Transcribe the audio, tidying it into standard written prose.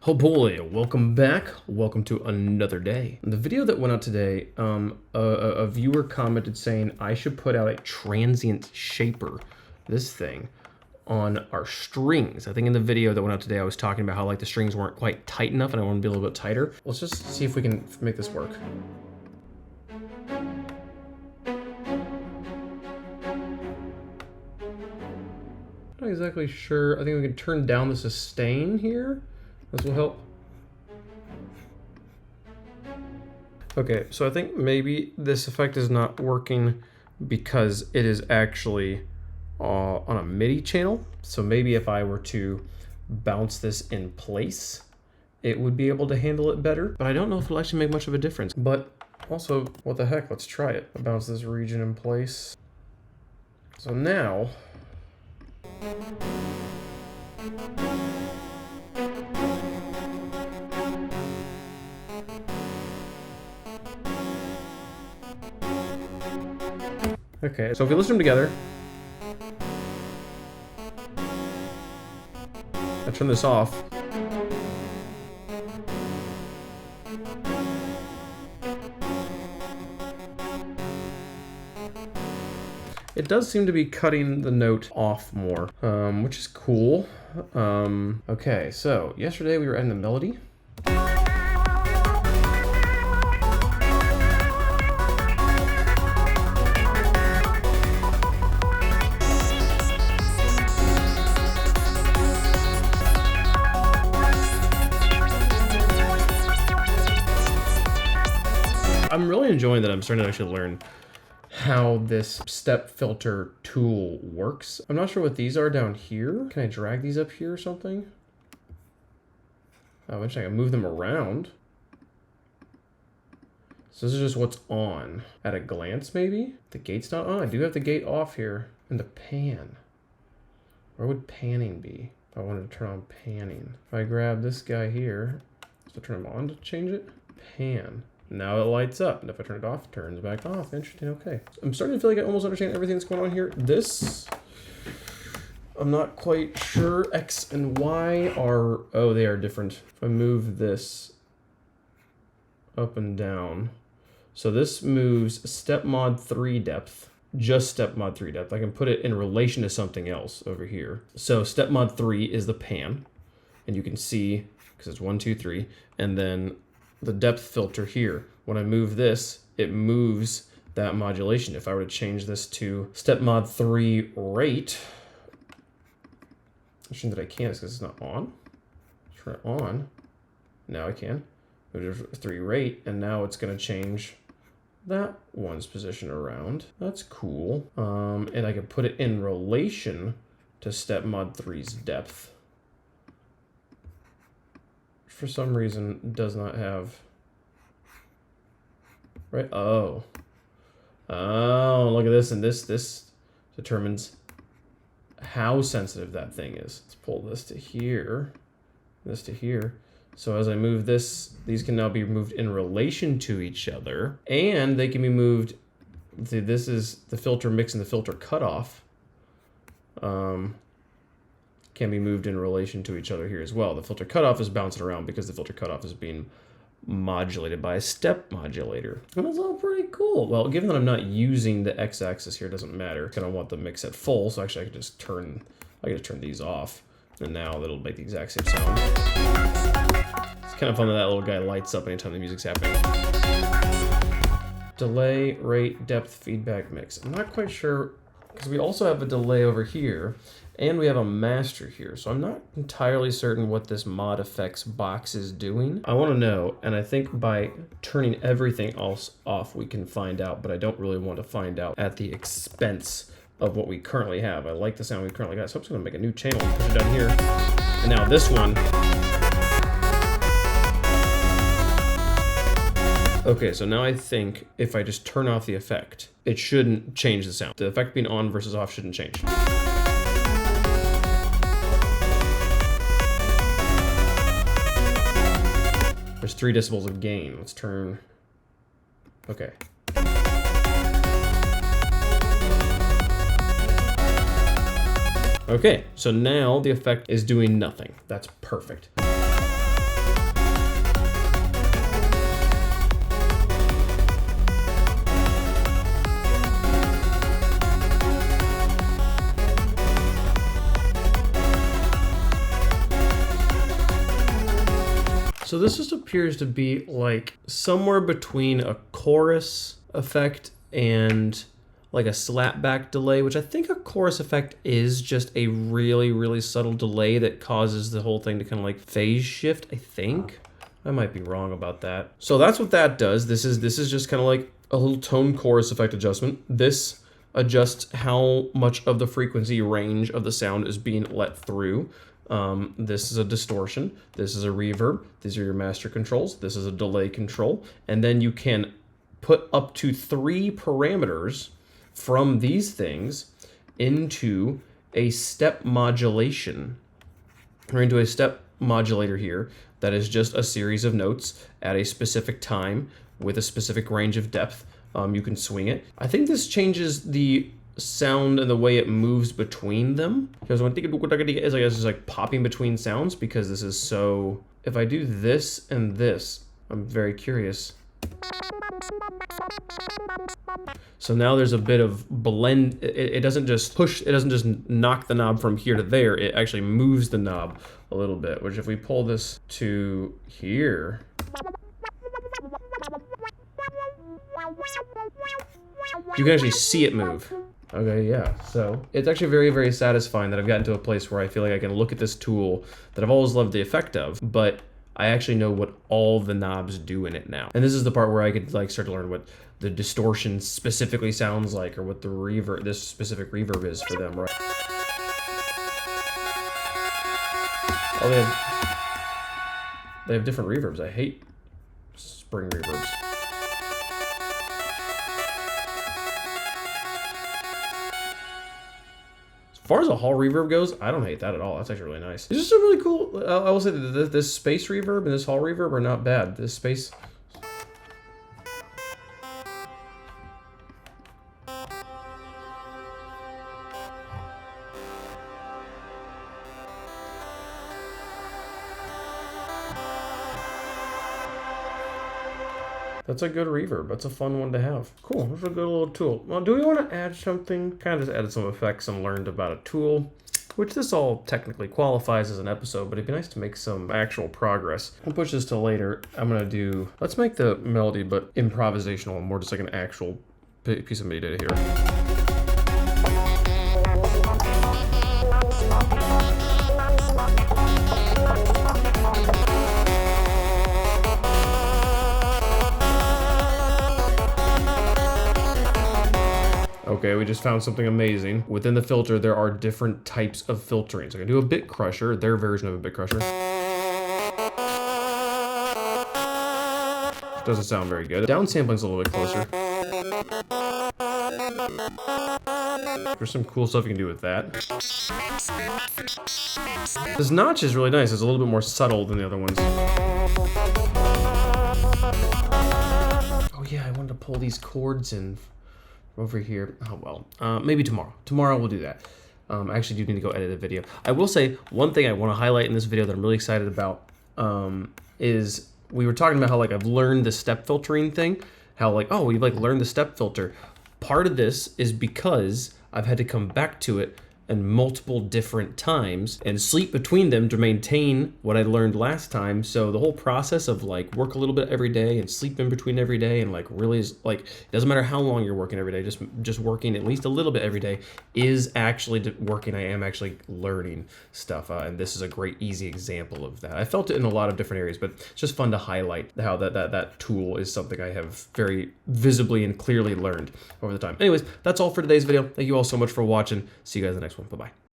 Oh boy, welcome back. Welcome to another day. The video that went out today, a viewer commented saying I should put out a transient shaper, this thing, on our strings. I think in the video that went out today, I was talking about how like the strings weren't quite tight enough and I want to be a little bit tighter. Let's just see if we can make this work. Not exactly sure. I think we can turn down the sustain here. This will help. Okay, so I think maybe this effect is not working because it is actually on a MIDI channel. So maybe if I were to bounce this in place, it would be able to handle it better. But I don't know if it'll actually make much of a difference. But also, what the heck, let's try it. I'll bounce this region in place. So now, okay, so if we listen to them together, I turn this off. It does seem to be cutting the note off more, which is cool. Okay, so yesterday we were adding the melody. I'm really enjoying that I'm starting to actually learn how this step filter tool works. I'm not sure what these are down here. Can I drag these up here or something? Oh, interesting. I can move them around. So this is just what's on at a glance, maybe? The gate's not on. I do have the gate off here. And the pan. Where would panning be if I wanted to turn on panning? If I grab this guy here, so turn them on to change it. Pan. Now it lights up, and if I turn it off, it turns back off. Interesting, okay. I'm starting to feel like I almost understand everything that's going on here. This, I'm not quite sure. X and Y are, oh, they are different. If I move this up and down. So this moves step mod 3 depth, just step mod 3 depth. I can put it in relation to something else over here. So step mod 3 is the pan, and you can see, because it's 1, 2, 3, and then the depth filter here. When I move this, it moves that modulation. If I were to change this to step mod 3 rate, I shouldn't that I can, because it's not on. Turn it on. Now I can. Move to 3 rate, and now it's going to change that one's position around. That's cool. And I can put it in relation to step mod 3's depth. For some reason does not have, right? Oh, look at this. And this determines how sensitive that thing is. Let's pull this to here, this to here. So as I move this, these can now be moved in relation to each other, and they can be moved. See, this is the filter mix and the filter cutoff. Can be moved in relation to each other here as well. The filter cutoff is bouncing around because the filter cutoff is being modulated by a step modulator. And that's all pretty cool. Well, given that I'm not using the x-axis here, it doesn't matter. Because I don't want the mix at full, so actually I can just turn these off, and now that'll make the exact same sound. It's kind of fun that that little guy lights up anytime the music's happening. Delay, rate, depth, feedback, mix. I'm not quite sure, because we also have a delay over here, and we have a master here, so I'm not entirely certain what this mod effects box is doing. I want to know, and I think by turning everything else off, we can find out, but I don't really want to find out at the expense of what we currently have. I like the sound we currently got, so I'm just going to make a new channel and push it down here. And now this one. Okay, so now I think if I just turn off the effect, it shouldn't change the sound. The effect being on versus off shouldn't change. There's 3 decibels of gain. Let's turn, okay. Okay, so now the effect is doing nothing. That's perfect. So this just appears to be like somewhere between a chorus effect and like a slapback delay, which I think a chorus effect is just a really, really subtle delay that causes the whole thing to kind of like phase shift, I think. I might be wrong about that. So that's what that does. This is just kind of like a little tone chorus effect adjustment. This adjusts how much of the frequency range of the sound is being let through. This is a distortion. This is a reverb. These are your master controls. This is a delay control. And then you can put up to 3 parameters from these things into a step modulation, or into a step modulator here that is just a series of notes at a specific time with a specific range of depth. You can swing it. I think this changes the sound and the way it moves between them, because when it's like, it's just like popping between sounds, because this is so, if I do this and this, I'm very curious. So now there's a bit of blend. It doesn't just push, it doesn't just knock the knob from here to there, it actually moves the knob a little bit, which if we pull this to here, you can actually see it move. Okay, yeah, so it's actually very, very satisfying that I've gotten to a place where I feel like I can look at this tool that I've always loved the effect of, but I actually know what all the knobs do in it now. And this is the part where I could like start to learn what the distortion specifically sounds like, or what the reverb, this specific reverb is for them, right? Oh, they have different reverbs. I hate spring reverbs. As far as a hall reverb goes, I don't hate that at all. That's actually really nice. It's just a really cool, I will say that this space reverb and this hall reverb are not bad. This space... That's a good reverb. That's a fun one to have. Cool, that's a good little tool. Well, do we want to add something? Kind of just added some effects and learned about a tool, which this all technically qualifies as an episode, but it'd be nice to make some actual progress. We'll push this till later. I'm gonna do, let's make the melody, but improvisational and more just like an actual piece of metadata here. Okay, we just found something amazing. Within the filter, there are different types of filtering. So I can do a bit crusher, their version of a bit crusher. Doesn't sound very good. Downsampling's a little bit closer. There's some cool stuff you can do with that. This notch is really nice. It's a little bit more subtle than the other ones. Oh yeah, I wanted to pull these chords in over here. Oh well, maybe tomorrow. Tomorrow we'll do that. I actually do need to go edit a video. I will say one thing I want to highlight in this video that I'm really excited about is we were talking about how like I've learned the step filtering thing. How like, oh, we've like learned the step filter. Part of this is because I've had to come back to it in multiple different times and sleep between them to maintain what I learned last time. So the whole process of like work a little bit every day and sleep in between every day and like really is like, it doesn't matter how long you're working every day, just working at least a little bit every day is actually working. I am actually learning stuff. And this is a great, easy example of that. I felt it in a lot of different areas, but it's just fun to highlight how that tool is something I have very visibly and clearly learned over the time. Anyways, that's all for today's video. Thank you all so much for watching. See you guys in the next one. Bye-bye.